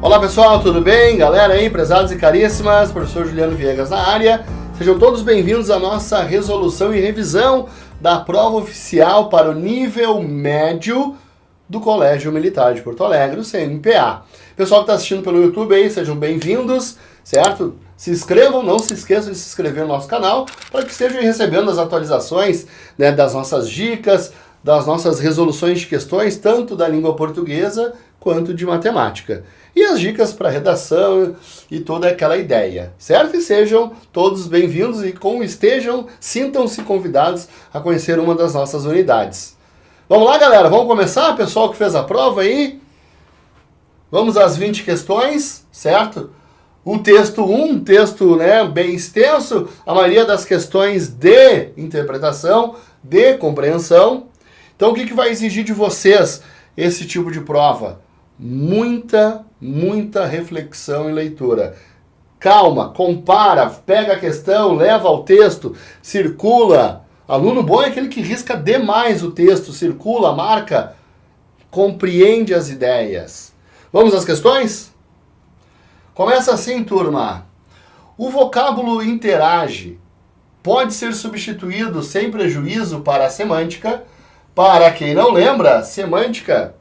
Olá pessoal, tudo bem? Galera aí, prezados e caríssimas, professor Juliano Viegas na área. Sejam todos bem-vindos à nossa resolução e revisão da prova oficial para o nível médio do Colégio Militar de Porto Alegre, o CMPA. Pessoal que está assistindo pelo YouTube aí, sejam bem-vindos, certo? Se inscrevam, não se esqueçam de se inscrever no nosso canal para que estejam recebendo as atualizações, né, das nossas dicas, das nossas resoluções de questões, tanto da língua portuguesa quanto de matemática. E as dicas para redação e toda aquela ideia, certo? E sejam todos bem-vindos e sintam-se convidados a conhecer uma das nossas unidades. Vamos lá, galera? Vamos começar? Pessoal que fez a prova aí? Vamos às 20 questões, certo? O texto 1, texto, né, bem extenso, a maioria das questões de interpretação, de compreensão. Então, o que vai exigir de vocês esse tipo de prova? Muita reflexão e leitura. Calma, compara, pega a questão, leva ao texto, circula. Aluno bom é aquele que risca demais o texto, circula, marca, compreende as ideias. Vamos às questões? Começa assim, turma. O vocábulo interage pode ser substituído sem prejuízo para a semântica. Para quem não lembra, semântica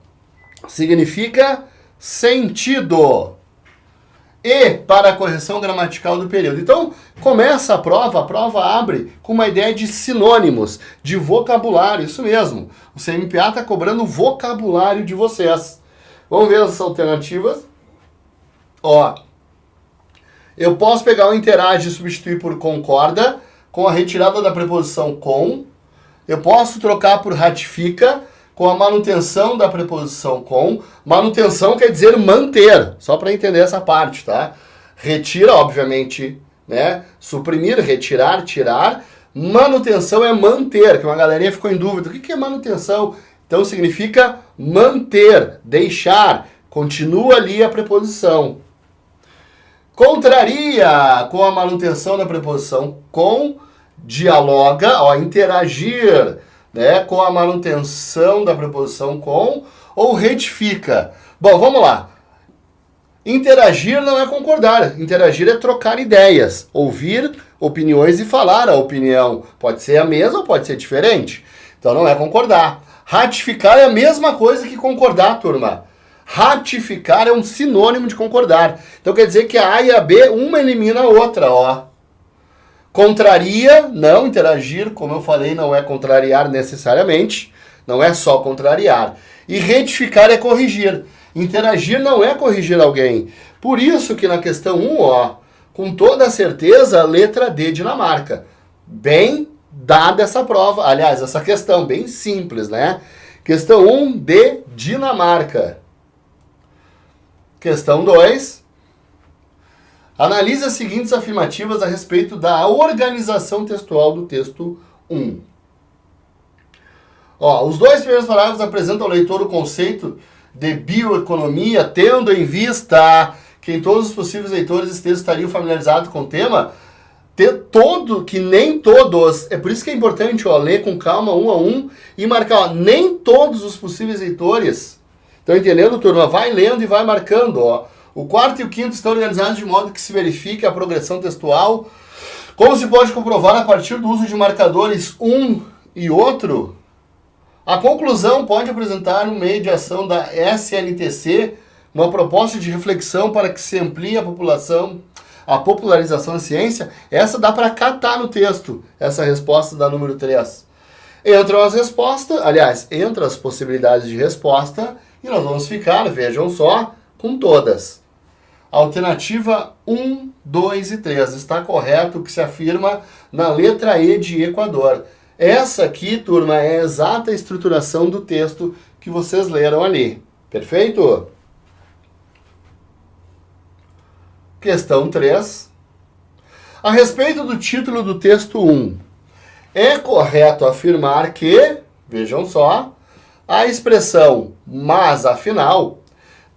significa sentido. E para a correção gramatical do período. Então, começa a prova abre com uma ideia de sinônimos, de vocabulário, isso mesmo. O CMPA está cobrando o vocabulário de vocês. Vamos ver as alternativas. Ó, eu posso pegar o interage e substituir por concorda, com a retirada da preposição com. Eu posso trocar por ratifica, com a manutenção da preposição com. Manutenção quer dizer manter, só para entender essa parte, tá? Retira, obviamente, né? Suprimir, retirar, tirar. Manutenção é manter, que uma galerinha ficou em dúvida. O que é manutenção? Então significa manter, deixar. Continua ali a preposição. Contraria, com a manutenção da preposição com. Dialoga, ó, interagir, né, com a manutenção da preposição com, ou retifica. Bom, vamos lá. Interagir não é concordar. Interagir é trocar ideias, ouvir opiniões e falar a opinião. Pode ser a mesma ou pode ser diferente. Então não é concordar. Ratificar é a mesma coisa que concordar, turma. Ratificar é um sinônimo de concordar. Então quer dizer que a A e a B, uma elimina a outra, ó. Contraria, não, interagir, como eu falei, não é contrariar necessariamente, não é só contrariar. E retificar é corrigir. Interagir não é corrigir alguém. Por isso que na questão 1, ó, com toda certeza, a letra D Dinamarca. Bem dada essa prova, aliás, essa questão, bem simples, né? Questão 1 de Dinamarca. Questão 2. Analise as seguintes afirmativas a respeito da organização textual do texto 1. Ó, os dois primeiros parágrafos apresentam ao leitor o conceito de bioeconomia, tendo em vista que em todos os possíveis leitores esse texto estariam familiarizados com o tema, que nem todos, é por isso que é importante, ó, ler com calma um a um e marcar, ó, nem todos os possíveis leitores. Estão entendendo, turma? Vai lendo e vai marcando, ó. O quarto e o quinto estão organizados de modo que se verifique a progressão textual. Como se pode comprovar a partir do uso de marcadores um e outro, a conclusão pode apresentar um meio de ação da SNTC, uma proposta de reflexão para que se amplie a popularização da ciência. Essa dá para catar no texto, essa resposta da número 3. Entram as respostas, aliás, entram as possibilidades de resposta e nós vamos ficar, vejam só, com todas. Alternativa 1, 2 e 3. Está correto o que se afirma na letra E de Equador. Essa aqui, turma, é a exata estruturação do texto que vocês leram ali. Perfeito? Questão 3. A respeito do título do texto 1, é correto afirmar que, vejam só, a expressão mas afinal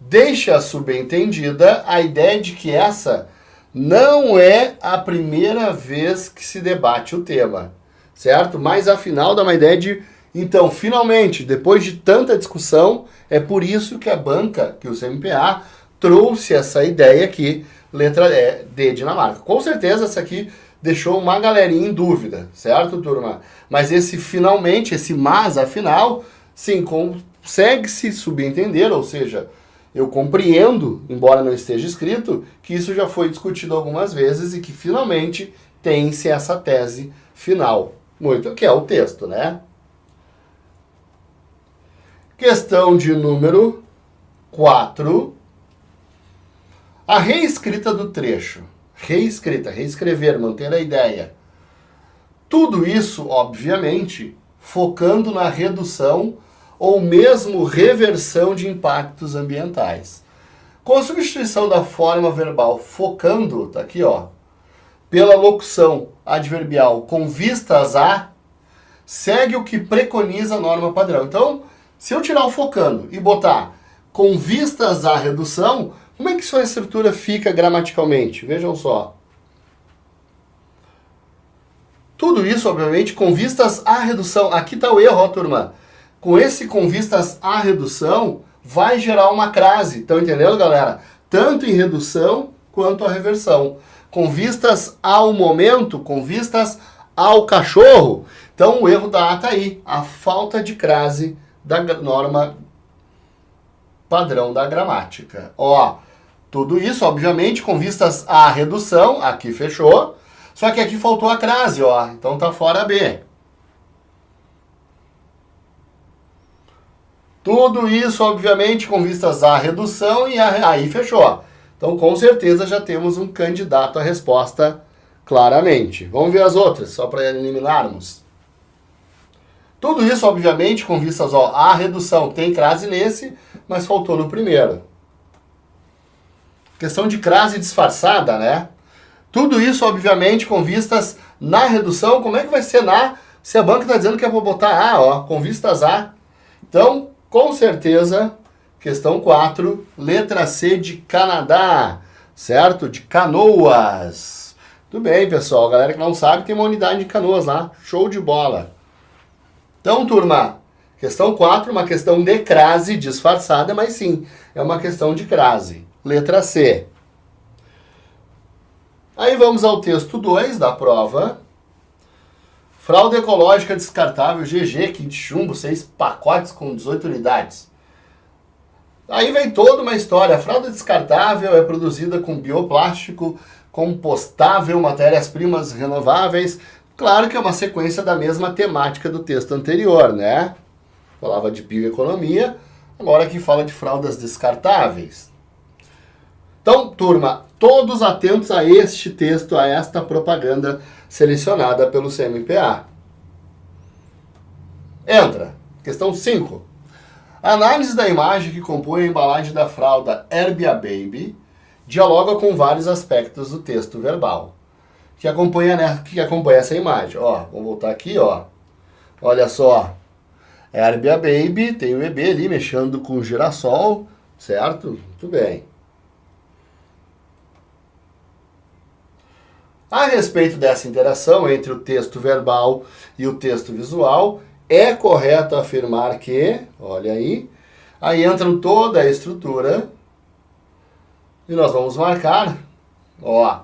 deixa subentendida a ideia de que essa não é a primeira vez que se debate o tema, certo? Mas afinal dá uma ideia de, então, finalmente, depois de tanta discussão, é por isso que a banca, que o CMPA, trouxe essa ideia aqui, letra D, Dinamarca. Com certeza essa aqui deixou uma galerinha em dúvida, certo, turma? Mas esse finalmente, esse mas, afinal, sim, consegue-se subentender, ou seja, eu compreendo, embora não esteja escrito, que isso já foi discutido algumas vezes e que finalmente tem-se essa tese final, muito que é o texto, né? Questão de número 4. A reescrita do trecho. Reescrever, manter a ideia. Tudo isso, obviamente, focando na redução ou mesmo reversão de impactos ambientais. Com a substituição da forma verbal focando, tá aqui ó, pela locução adverbial com vistas a, segue o que preconiza a norma padrão. Então, se eu tirar o focando e botar com vistas à redução, como é que sua estrutura fica gramaticalmente? Vejam só. Tudo isso, obviamente, com vistas à redução. Aqui está o erro, ó, turma. Com esse com vistas à redução, vai gerar uma crase. Estão entendendo, galera? Tanto em redução quanto a reversão. Com vistas ao momento, com vistas ao cachorro. Então, o erro da A está aí. A falta de crase da norma padrão da gramática. Ó, tudo isso, obviamente, com vistas à redução. Aqui fechou. Só que aqui faltou a crase, ó. Então tá fora a B. Tudo isso, obviamente, com vistas à redução e aí fechou. Então, com certeza, já temos um candidato à resposta claramente. Vamos ver as outras, só para eliminarmos. Tudo isso, obviamente, com vistas à redução. Tem crase nesse, mas faltou no primeiro. Questão de crase disfarçada, né? Tudo isso, obviamente, com vistas na redução. Como é que vai ser na... Se a banca está dizendo que é para botar A, ó, com vistas a. Então, com certeza, questão 4, letra C de Canadá, certo? De Canoas. Tudo bem, pessoal. Galera que não sabe, tem uma unidade de Canoas lá. Show de bola. Então, turma, questão 4, uma questão de crase disfarçada, mas sim, é uma questão de crase. Letra C. Aí vamos ao texto 2 da prova. Fralda ecológica descartável GG, kit chumbo, 6 pacotes com 18 unidades. Aí vem toda uma história. A fralda descartável é produzida com bioplástico, compostável, matérias-primas renováveis. Claro que é uma sequência da mesma temática do texto anterior, né? Falava de bioeconomia, agora aqui fala de fraldas descartáveis. Então, turma, todos atentos a este texto, a esta propaganda selecionada pelo CMPA. Entra. Questão 5. A análise da imagem que compõe a embalagem da fralda Herbia Baby dialoga com vários aspectos do texto verbal que acompanha essa imagem. Ó, vamos voltar aqui, ó. Olha só. Herbia Baby, tem o bebê ali mexendo com o girassol, certo? Muito bem. A respeito dessa interação entre o texto verbal e o texto visual, é correto afirmar que, olha aí entra toda a estrutura e nós vamos marcar, ó,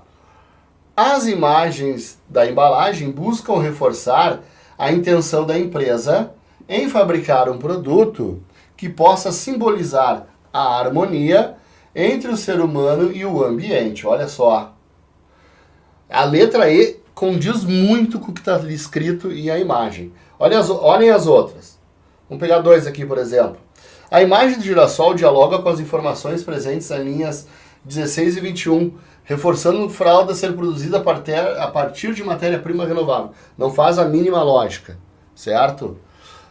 as imagens da embalagem buscam reforçar a intenção da empresa em fabricar um produto que possa simbolizar a harmonia entre o ser humano e o ambiente. Olha só. A letra E condiz muito com o que está ali escrito e a imagem. Olhem as outras. Vamos pegar 2 aqui, por exemplo. A imagem do girassol dialoga com as informações presentes em linhas 16 e 21, reforçando fralda ser produzida a partir de matéria-prima renovável. Não faz a mínima lógica, certo?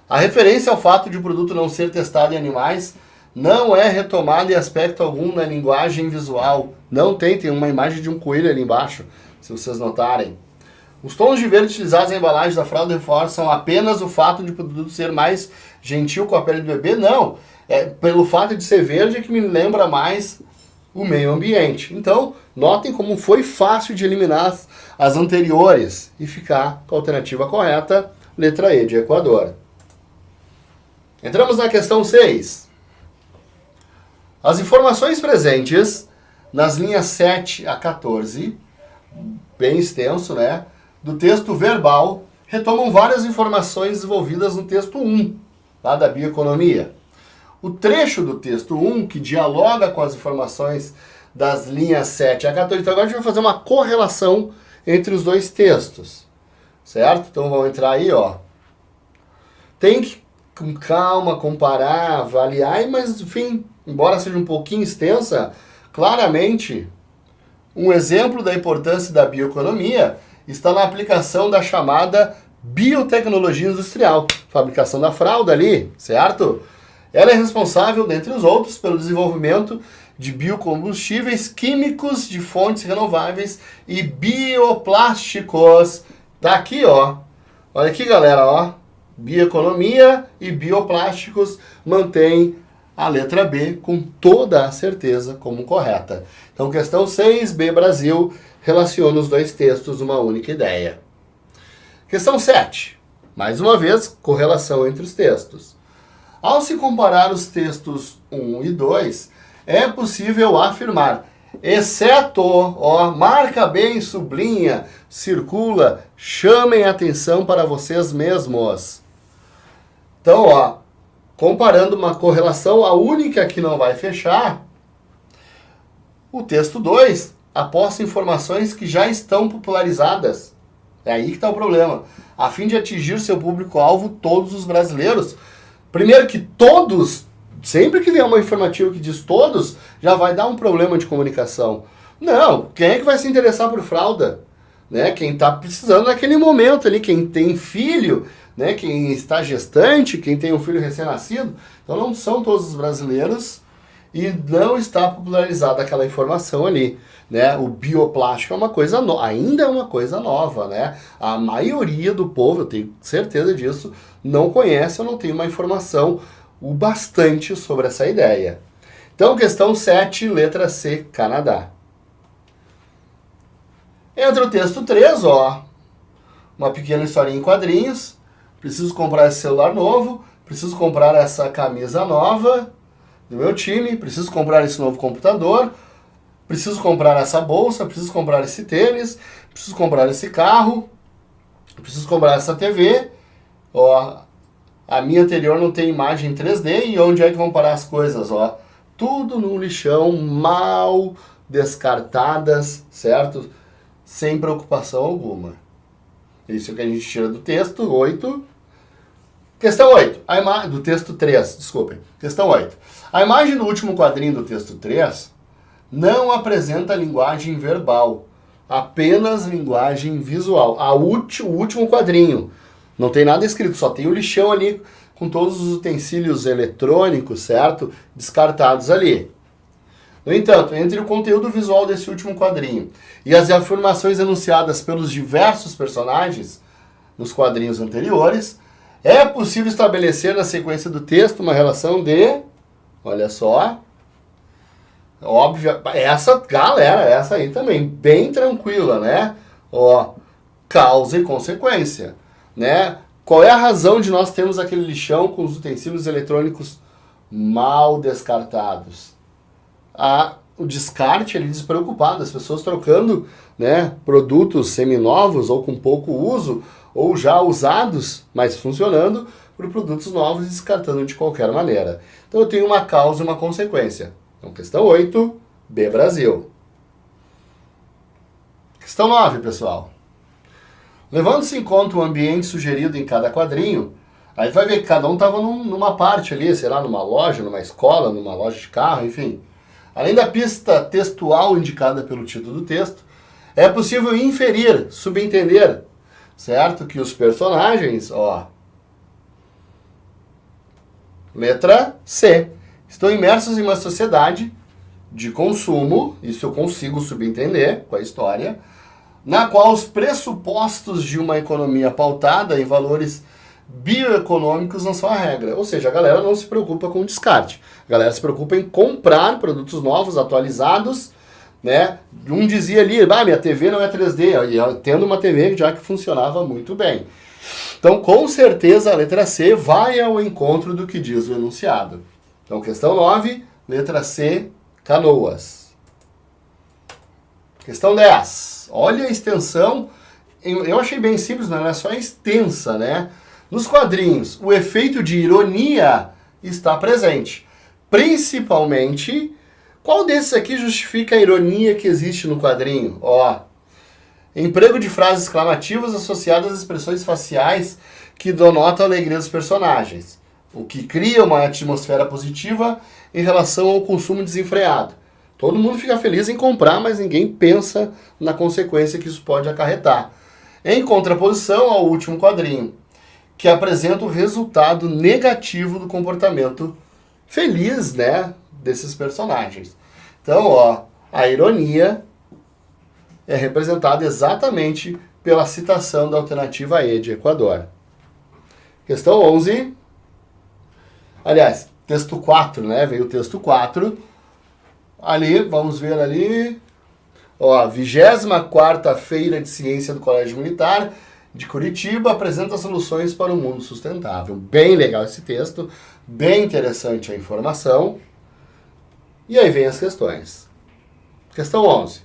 A referência ao fato de o produto não ser testado em animais não é retomada em aspecto algum na linguagem visual. Não tem uma imagem de um coelho ali embaixo, se vocês notarem. Os tons de verde utilizados na embalagem da fralda reforçam apenas o fato de o produto ser mais gentil com a pele do bebê? Não. É pelo fato de ser verde que me lembra mais o meio ambiente. Então, notem como foi fácil de eliminar as anteriores e ficar com a alternativa correta, letra E de Equador. Entramos na questão 6. As informações presentes nas linhas 7 a 14, bem extenso, né, do texto verbal, retomam várias informações desenvolvidas no texto 1, lá da bioeconomia. O trecho do texto 1, que dialoga com as informações das linhas 7 a 14, então agora a gente vai fazer uma correlação entre os dois textos, certo? Então vamos entrar aí, ó. Tem que, com calma, comparar, avaliar, mas, enfim, embora seja um pouquinho extensa, claramente, um exemplo da importância da bioeconomia está na aplicação da chamada biotecnologia industrial, fabricação da fralda ali, certo? Ela é responsável, dentre os outros, pelo desenvolvimento de biocombustíveis químicos de fontes renováveis e bioplásticos. Tá aqui, ó. Olha aqui, galera, ó. Bioeconomia e bioplásticos mantém a letra B com toda a certeza como correta. Então, questão 6, B Brasil, relaciona os dois textos numa única ideia. Questão 7. Mais uma vez, correlação entre os textos. Ao se comparar os textos 1 e 2, é possível afirmar, exceto, ó, marca bem, sublinha, circula, chamem atenção para vocês mesmos. Então, ó, comparando uma correlação, a única que não vai fechar, o texto 2 aposta informações que já estão popularizadas. É aí que está o problema. A fim de atingir seu público-alvo, todos os brasileiros. Primeiro que todos, sempre que vier uma informativa que diz todos, já vai dar um problema de comunicação. Não, quem é que vai se interessar por fralda? Né? Quem está precisando naquele momento ali, quem tem filho, né? Quem está gestante, quem tem um filho recém-nascido. Então não são todos os brasileiros e não está popularizada aquela informação ali. Né? O bioplástico é uma coisa ainda é uma coisa nova, né? A maioria do povo, eu tenho certeza disso, não conhece ou não tem uma informação o bastante sobre essa ideia. Então, questão 7, letra C, Canadá. Entra o texto 3, ó, uma pequena historinha em quadrinhos. Preciso comprar esse celular novo, preciso comprar essa camisa nova do meu time, preciso comprar esse novo computador, preciso comprar essa bolsa, preciso comprar esse tênis, preciso comprar esse carro, preciso comprar essa TV. Ó, a minha anterior não tem imagem 3D e onde é que vão parar as coisas? Ó, tudo no lixão, mal descartadas, certo? Sem preocupação alguma. Isso é o que a gente tira do texto 8. Questão 8. Do texto 3, desculpem. Questão 8. A imagem do último quadrinho do texto 3 não apresenta linguagem verbal, apenas linguagem visual. O último quadrinho. Não tem nada escrito, só tem o lixão ali com todos os utensílios eletrônicos, certo? Descartados ali. No entanto, entre o conteúdo visual desse último quadrinho e as afirmações enunciadas pelos diversos personagens nos quadrinhos anteriores, é possível estabelecer na sequência do texto uma relação de, olha só, óbvia, essa aí também, bem tranquila, né? Ó, causa e consequência, né? Qual é a razão de nós termos aquele lixão com os utensílios eletrônicos mal descartados? O descarte ele despreocupado, as pessoas trocando, né, produtos seminovos ou com pouco uso, ou já usados, mas funcionando, por produtos novos e descartando de qualquer maneira. Então eu tenho uma causa e uma consequência. Então, questão 8, B Brasil. Questão 9, pessoal. Levando-se em conta o ambiente sugerido em cada quadrinho, aí vai ver que cada um estava numa parte ali, sei lá, numa loja, numa escola, numa loja de carro, enfim. Além da pista textual indicada pelo título do texto, é possível inferir, subentender, certo? Que os personagens, ó, letra C, estão imersos em uma sociedade de consumo, isso eu consigo subentender com a história, na qual os pressupostos de uma economia pautada em valores bioeconômicos não são a regra. Ou seja, a galera não se preocupa com o descarte. A galera se preocupa em comprar produtos novos, atualizados, né? Um dizia ali, minha TV não é 3D, e tendo uma TV já que funcionava muito bem. Então, com certeza, a letra C vai ao encontro do que diz o enunciado. Então, questão 9, Letra C, Canoas. Questão 10. Olha a extensão. Eu achei bem simples, não é só extensa, né? Nos quadrinhos, o efeito de ironia está presente. Principalmente, qual desses aqui justifica a ironia que existe no quadrinho? Ó, emprego de frases exclamativas associadas às expressões faciais que denotam a alegria dos personagens, o que cria uma atmosfera positiva em relação ao consumo desenfreado. Todo mundo fica feliz em comprar, mas ninguém pensa na consequência que isso pode acarretar. Em contraposição ao último quadrinho, que apresenta o resultado negativo do comportamento feliz, né, desses personagens. Então, ó, a ironia é representada exatamente pela citação da alternativa E de Equador. Questão 11. Aliás, texto 4, né? Veio o texto 4. Ali, vamos ver ali. Ó, 24ª Feira de Ciência do Colégio Militar de Curitiba apresenta soluções para o mundo sustentável. Bem legal esse texto, bem interessante a informação. E aí vem as questões. Questão 11.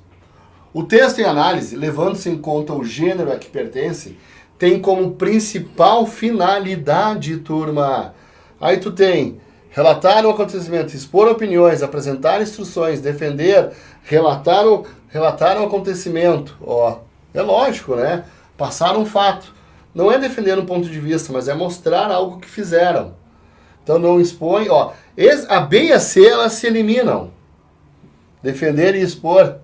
O texto em análise, levando-se em conta o gênero a que pertence, tem como principal finalidade, turma. Aí tu tem relatar o acontecimento, expor opiniões, apresentar instruções, defender, relatar o acontecimento. Ó, é lógico, né? Passar um fato. Não é defender um ponto de vista, mas é mostrar algo que fizeram. Então não expõe, ó. A B e a C, elas se eliminam. Defender e expor.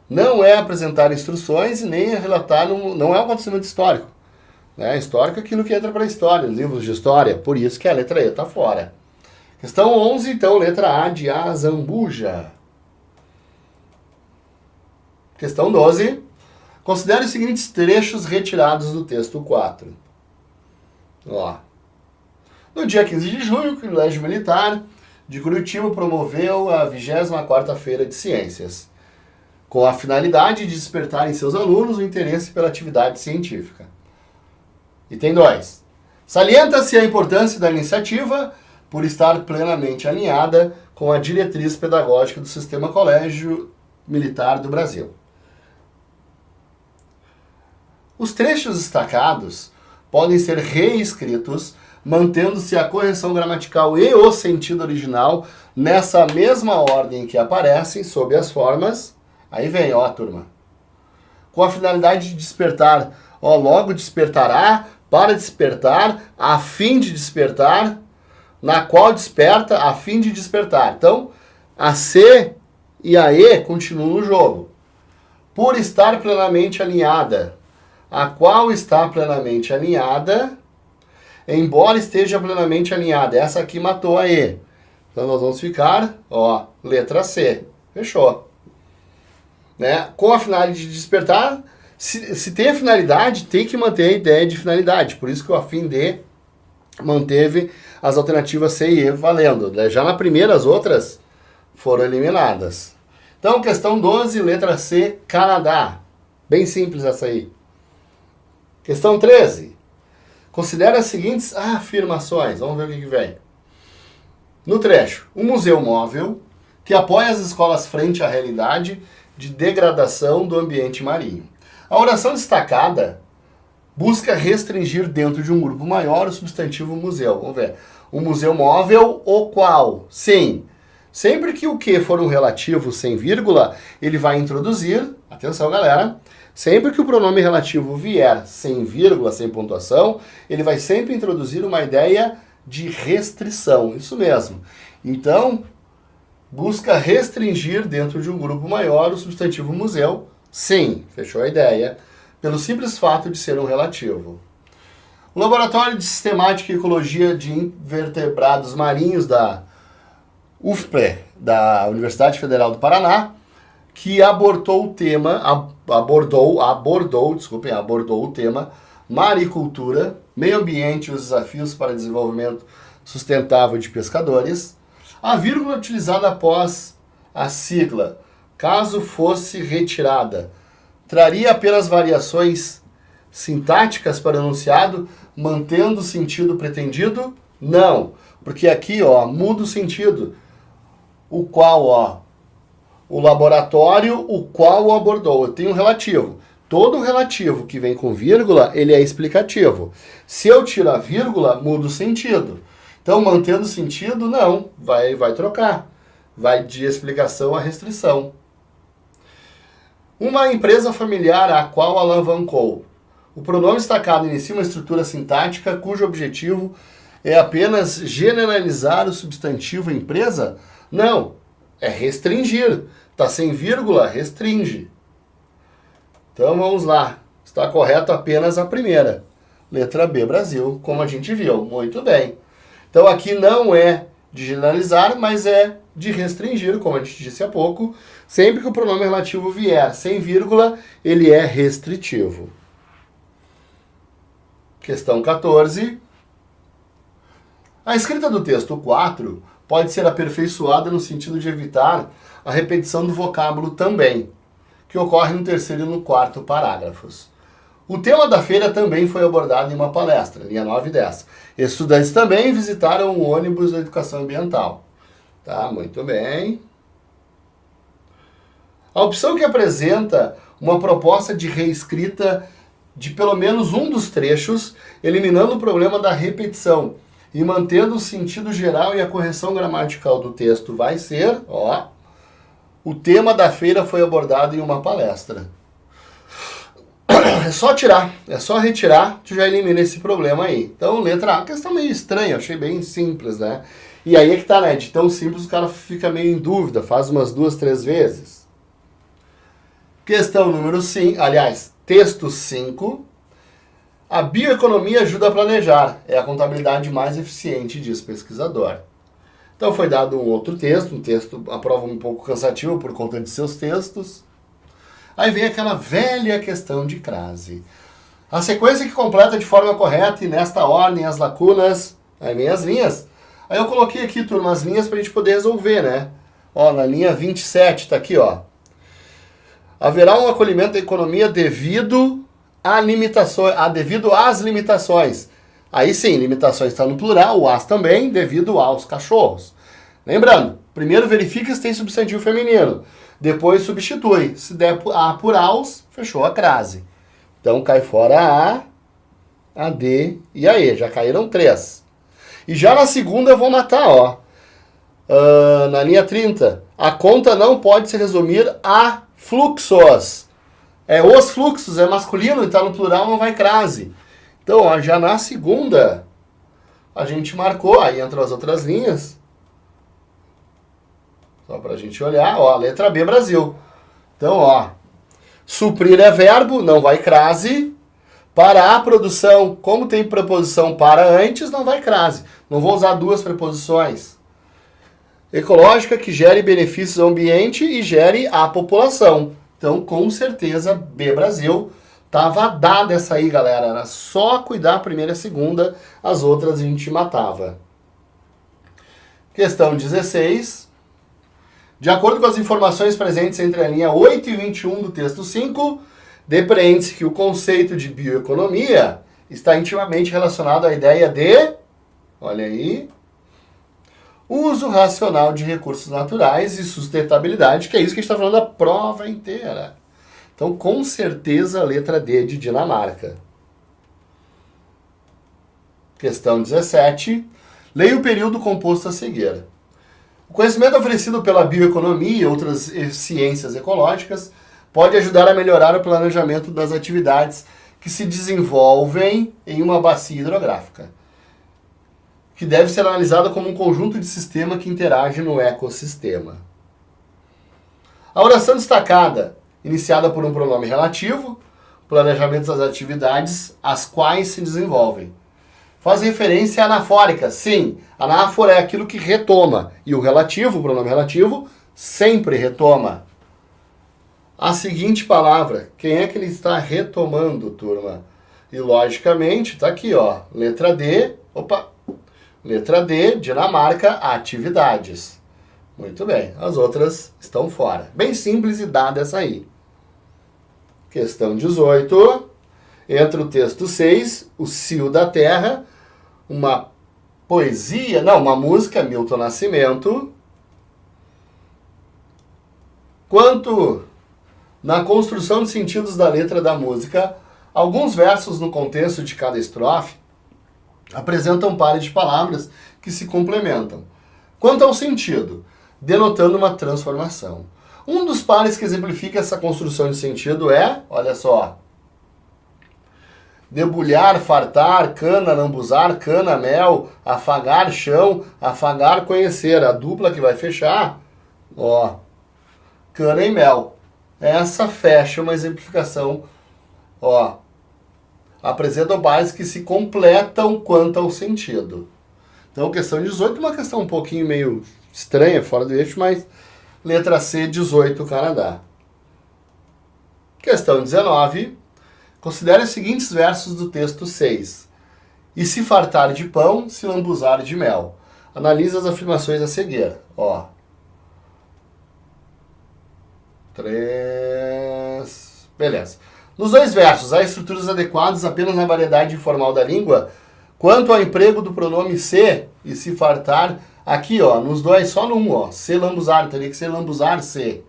Não é apresentar instruções e nem relatar, não é um acontecimento histórico. Né? Histórico é aquilo que entra para a história, livros de história. Por isso que a letra E está fora. Questão 11, então, letra A de Azambuja. Questão 12. Considere os seguintes trechos retirados do texto 4. Ó. No dia 15 de junho, o Colégio Militar de Curitiba promoveu a 24ª Feira de Ciências, com a finalidade de despertar em seus alunos o interesse pela atividade científica. Item 2. Salienta-se a importância da iniciativa por estar plenamente alinhada com a diretriz pedagógica do Sistema Colégio Militar do Brasil. Os trechos destacados podem ser reescritos, mantendo-se a correção gramatical e o sentido original nessa mesma ordem que aparecem sob as formas. Aí vem, ó, turma. Com a finalidade de despertar, ó, logo despertará, para despertar, a fim de despertar, na qual desperta, a fim de despertar. Então, a C e a E continuam no jogo. Por estar plenamente alinhada, a qual está plenamente alinhada, embora esteja plenamente alinhada. Essa aqui matou a E. Então, nós vamos ficar, ó, letra C. Fechou. Né? Com a finalidade de despertar, se tem a finalidade, tem que manter a ideia de finalidade. Por isso que o a fim de manteve as alternativas C e E valendo. Já na primeira, as outras foram eliminadas. Então, questão 12, letra C, Canadá. Bem simples essa aí. Questão 13. Considere as seguintes afirmações. Vamos ver o que vem. No trecho, um museu móvel que apoia as escolas frente à realidade de degradação do ambiente marinho. A oração destacada busca restringir dentro de um grupo maior o substantivo museu. Vamos ver. O museu móvel, o qual? Sim. Sempre que o que for um relativo sem vírgula, ele vai introduzir, atenção galera, sempre que o pronome relativo vier sem vírgula, sem pontuação, ele vai sempre introduzir uma ideia de restrição. Isso mesmo. Então, busca restringir dentro de um grupo maior o substantivo museu. Sim, fechou a ideia, pelo simples fato de ser um relativo. O Laboratório de Sistemática e Ecologia de Invertebrados Marinhos da UFPE, da Universidade Federal do Paraná, que abordou o tema maricultura, meio ambiente e os desafios para desenvolvimento sustentável de pescadores. A vírgula utilizada após a sigla, caso fosse retirada, traria apenas variações sintáticas para o enunciado, mantendo o sentido pretendido? Não, porque aqui, ó, muda o sentido. o qual, ó, o laboratório, o qual o abordou. Eu tenho um relativo. Todo relativo que vem com vírgula, ele é explicativo. Se eu tiro a vírgula, muda o sentido. Então, mantendo o sentido, não, vai trocar. Vai de explicação a restrição. Uma empresa familiar a qual alavancou. O pronome destacado inicia uma estrutura sintática cujo objetivo é apenas generalizar o substantivo empresa? Não, é restringir. Está sem vírgula, restringe. Então vamos lá. Está correto apenas a primeira. Letra B, Brasil, como a gente viu. Muito bem. Então aqui não é de generalizar, mas é de restringir, como a gente disse há pouco. Sempre que o pronome relativo vier sem vírgula, ele é restritivo. Questão 14. A escrita do texto 4 pode ser aperfeiçoada no sentido de evitar a repetição do vocábulo também, que ocorre no terceiro e no quarto parágrafos. O tema da feira também foi abordado em uma palestra, linha 9 e 10. Estudantes também visitaram o ônibus da educação ambiental. Tá, muito bem. A opção que apresenta uma proposta de reescrita de pelo menos um dos trechos, eliminando o problema da repetição e mantendo o sentido geral e a correção gramatical do texto vai ser, ó, o tema da feira foi abordado em uma palestra. É só tirar, é só retirar, tu já elimina esse problema aí. Então, letra A, questão meio estranha, achei bem simples, né? E aí é que tá, né? De tão simples o cara fica meio em dúvida, faz umas 2, 3 vezes. Questão número 5, aliás, texto 5. A bioeconomia ajuda a planejar, é a contabilidade mais eficiente, diz o pesquisador. Então foi dado um outro texto, a prova um pouco cansativa por conta de seus textos. Aí vem aquela velha questão de crase. A sequência que completa de forma correta e nesta ordem as lacunas, aí vem as linhas. Aí eu coloquei aqui, turma, as linhas para a gente poder resolver, né? Ó, na linha 27, tá aqui, ó. Haverá um acolhimento da economia devido às limitações. Aí sim, limitações está no plural, o as também, devido aos cachorros. Lembrando, primeiro verifica se tem substantivo feminino, depois substitui. Se der a por aos, fechou a crase. Então cai fora a D e a E, já caíram 3. E já na segunda eu vou matar, ó. Na linha 30, a conta não pode se resumir a fluxos. Os fluxos, é masculino e está no plural, não vai crase. Então, ó, já na segunda, a gente marcou, aí entram as outras linhas. Só para a gente olhar, ó, letra B, Brasil. Então, ó, suprir é verbo, não vai crase. Para a produção, como tem preposição para antes, não vai crase. Não vou usar duas preposições. Ecológica, que gere benefícios ao ambiente e gere à população. Então, com certeza, B, Brasil. Tava dada essa aí, galera. Era só cuidar a primeira e a segunda, as outras a gente matava. Questão 16. De acordo com as informações presentes entre a linha 8 e 21 do texto 5, depreende-se que o conceito de bioeconomia está intimamente relacionado à ideia de, olha aí, uso racional de recursos naturais e sustentabilidade, que é isso que a gente está falando da prova inteira. Então, com certeza, a letra D de Dinamarca. Questão 17. Leia o período composto a seguir. O conhecimento oferecido pela bioeconomia e outras ciências ecológicas pode ajudar a melhorar o planejamento das atividades que se desenvolvem em uma bacia hidrográfica, que deve ser analisada como um conjunto de sistema que interage no ecossistema. A oração destacada, iniciada por um pronome relativo, planejamento das atividades as quais se desenvolvem. Faz referência à anafórica. Sim, anáfora é aquilo que retoma. E o relativo, o pronome relativo, sempre retoma. A seguinte palavra, quem é que ele está retomando, turma? E logicamente, tá aqui, ó, letra D, letra D, Dinamarca, atividades. Muito bem, as outras estão fora. Bem simples e dada essa aí. Questão 18. Entra o texto 6, o Cio da Terra, uma música, Milton Nascimento. quanto na construção de sentidos da letra da música, alguns versos no contexto de cada estrofe apresentam pares de palavras que se complementam. Quanto ao sentido, denotando uma transformação. Um dos pares que exemplifica essa construção de sentido é, olha só, debulhar, fartar, cana, lambuzar, cana, mel, afagar, chão, afagar, conhecer. A dupla que vai fechar, ó, cana e mel. Essa fecha uma exemplificação, ó, apresentam pares que se completam quanto ao sentido. Então, questão 18 é uma questão um pouquinho meio estranha, fora do eixo, mas letra C, 18, Canadá. Questão 19. Considere os seguintes versos do texto 6. E se fartar de pão, se lambuzar de mel. Analisa as afirmações a seguir. Ó. 3. Beleza. Nos dois versos, há estruturas adequadas apenas na variedade informal da língua. Quanto ao emprego do pronome se e se fartar, aqui, ó, nos dois, só no um, ó, se lambuzar, teria que ser lambuzar se.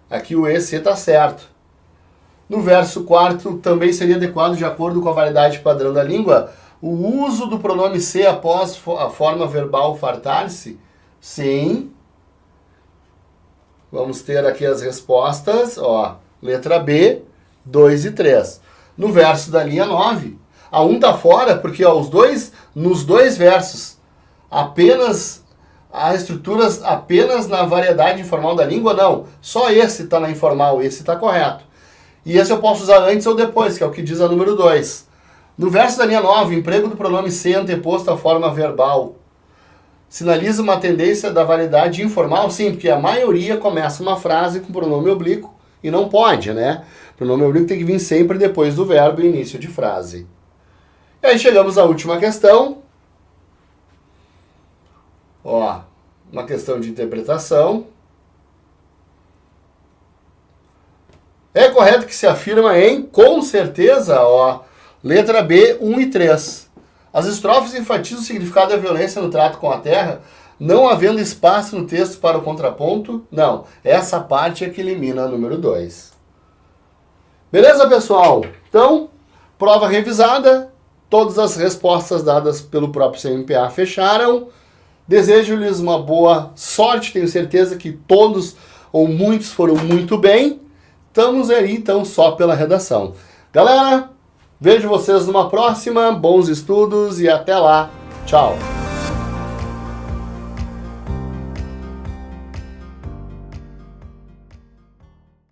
Aqui o e, se tá certo. No verso 4, também seria adequado, de acordo com a variedade padrão da língua, o uso do pronome se após a forma verbal fartar-se? Sim. Vamos ter aqui as respostas, ó, letra B, 2 e 3. No verso da linha 9, a 1 tá fora, porque ó, nos dois versos, apenas há estruturas apenas na variedade informal da língua? Não, só esse está na informal, esse está correto. E esse eu posso usar antes ou depois, que é o que diz a número 2. No verso da linha 9, emprego do pronome se anteposto à forma verbal. Sinaliza uma tendência da variedade informal? Sim, porque a maioria começa uma frase com pronome oblíquo e não pode, né? O pronome oblíquo tem que vir sempre depois do verbo e início de frase. E aí chegamos à última questão. Ó, uma questão de interpretação. É correto que se afirma em com certeza, ó, letra B, 1 e 3. As estrofes enfatizam o significado da violência no trato com a terra, não havendo espaço no texto para o contraponto? Não, essa parte é que elimina a número 2. Beleza, pessoal? Então, prova revisada, todas as respostas dadas pelo próprio CMPA fecharam. Desejo-lhes uma boa sorte, tenho certeza que todos ou muitos foram muito bem. Estamos aí, então, só pela redação. Galera, vejo vocês numa próxima, bons estudos e até lá. Tchau!